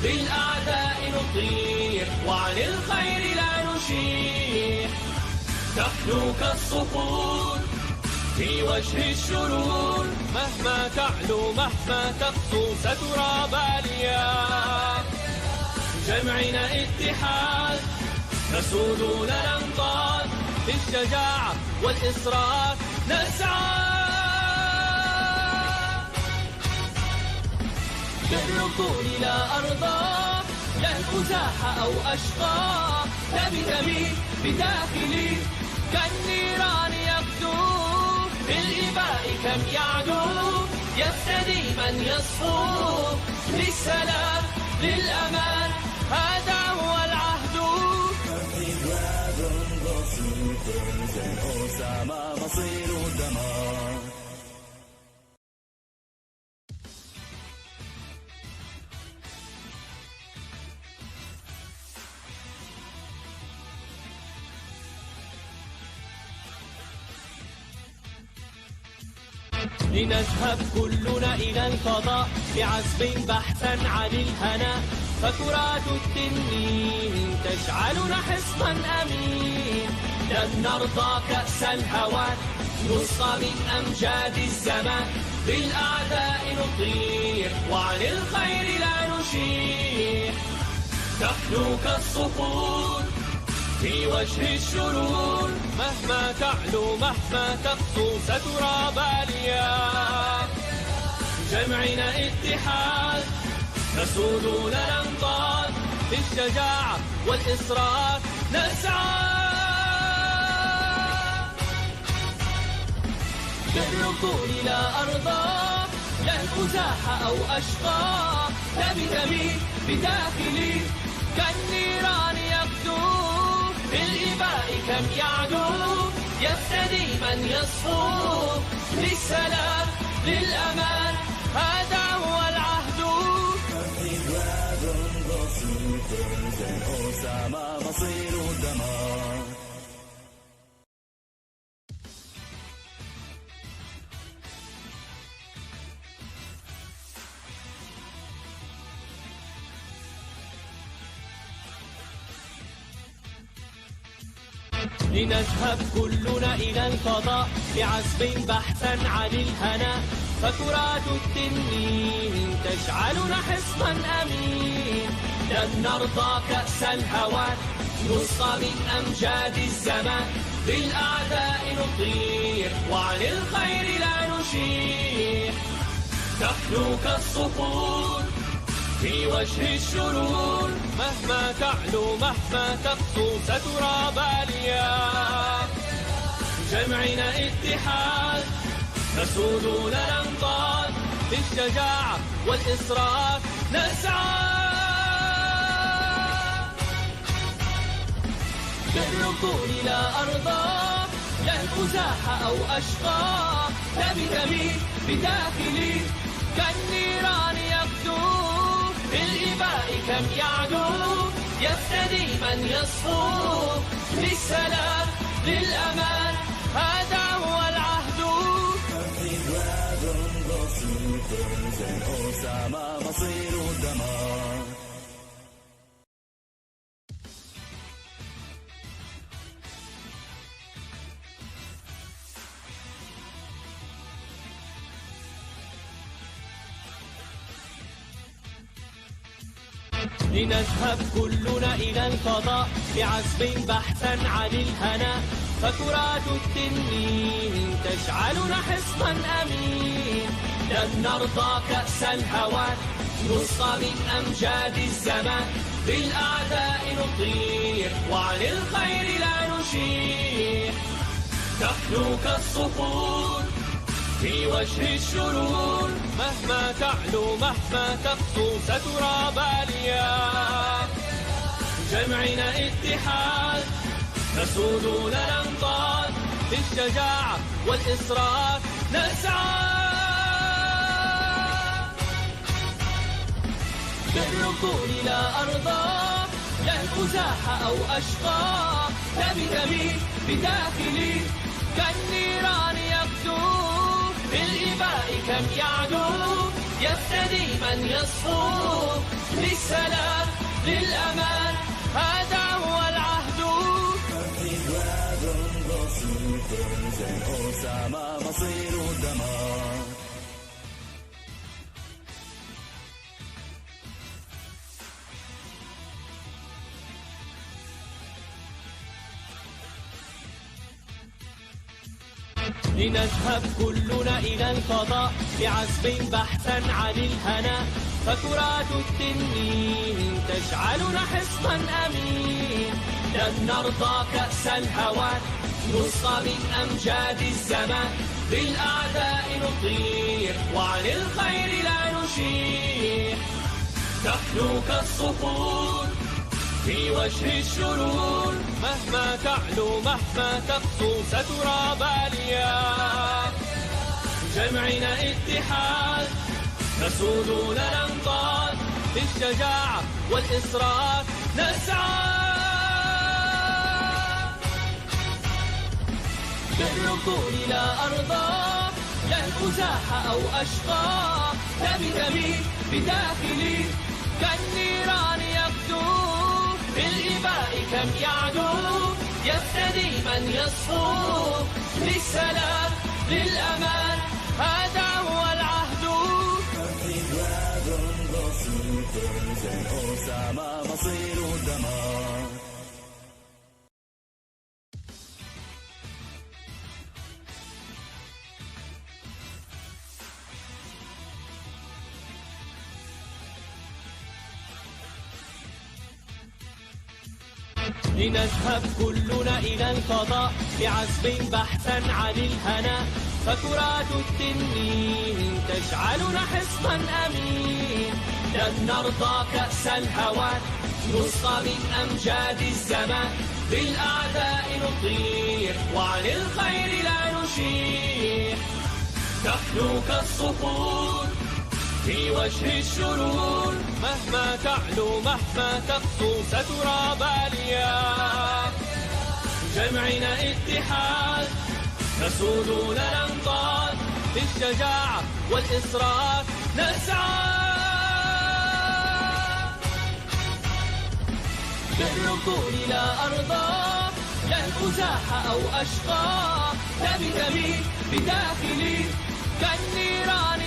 بالأعداء نطير وعن الخير لا نشير. نحن كالصخور في وجه الشرور، مهما تعلو مهما تقسو سترى باليا. جمعنا اتحاد نسود لا ننقاد، بالشجاعة والإصرار نسعى. بالركون لا أرضى، لا الأزاح أو أشقى، لا بدمي بداخلي كالنيران يغدو. بالإباء كم يعدو يفتدي من يصفو، للسلام للأمان هذا هو العهد. بلاد بسيط زي أسامة مصير الدمار. لنذهب كلنا إلى الفضاء بعزم بحثا عن الهنا، فكرات التنين تجعلنا حصنا أمين. لن نرضى كأس الهوان نسقى من أمجاد الزمان، بالأعداء نطير وعن الخير لا نشير. نحن كالصخور في وجه الشرور، مهما تعلو مهما تقسو سترى باليا. جمعنا اتحاد نسود لا ننقاد، بالشجاعة والإصرار نسعى. بالركون لا أرضى، لا الأزاح أو أشقى، لا بدمي بداخلي كالنيران يغدو. بالإباء كم يعدو يفتدي من يصفو، للسلام للأمان هذا هو العهد. بلاد بسيط زي أسامة مصير الدمار. لنذهب كلنا إلى الفضاء بعزم بحثا عن الهنا، فكرات التنين تجعلنا حصنا أمين. لن نرضى كأس الهوان نسقى من أمجاد الزمان، بالأعداء نطير وعن الخير لا نشير. نحن كالصخور في وجه الشرور، مهما تعلو مهما تقسو سترى باليا. جمعنا اتحاد نسود لا ننقاد، بالشجاعة والإصرار نسعى. بالركون لا أرضى، لا الأزاح أو أشقى، لا بدمي بداخلي كالنيران يغدو. بالإباء كم يعدو يفتدي من يصفو، للسلام للأمان هذا هو العهد. بلاد بسيط زي أسامة مصير الدمار. لنذهب كلنا إلى الفضاء بعزم بحثا عن الهنا، فكرات التنين تجعلنا حصنا أمين. لن نرضى كأس الهوان نسقى من أمجاد الزمان، بالأعداء نطير وعن الخير لا نشير. نحن كالصخور في وجه الشرور، مهما تعلو مهما تقسو سترى باليا. جمعنا اتحاد نسود لا ننقاد، بالشجاعة والإصرار نسعى. بالركون لا أرضى، لا الأزاح أو أشقى، لا بدمي بداخلي كالنيران يغدو. بالإباء كم يعدو يفتدي من يصفو، للسلام أسامة مصير دمار. لنذهب كلنا إلى الفضاء بعزم بحثا عن الهنا، فكرات التنين تجعلنا حصنا أمين. لن نرضى كأس الهوان نسقى من أمجاد الزمان، بالأعداء نطير وعن الخير لا نشير. نحن كالصخور في وجه الشرور، مهما تعلو مهما تقسو سترى باليا. جمعنا اتحاد نسود لننقاد، بالشجاعة والإصرار نسعى. بالركون لا أرضى، لن أزاح أو أشقى. دمي بداخلي كالنيران يبدو، بالإباء كم يعدو يفتدي من يصفو. للسلام للأمان هذا هو العهد. أسامة مصير دمار. لنذهب كلنا إلى الفضاء بعزم بحثا عن الهنا، فكرات التنين تجعلنا حصنا أمين. لن نرضى كأس الهوان نسقى من أمجاد الزمان، بالأعداء نطير وعن الخير لا نشير. نحن كالصخور في وجه الشرور، مهما تعلو مهما تقسو سترى باليا. جمعنا اتحاد نسود لننقاد، بالشجاعة والإصرار نسعى. بالركون لا أرضى، لن أزاح أو أشقى. دمي بداخلي كالنيران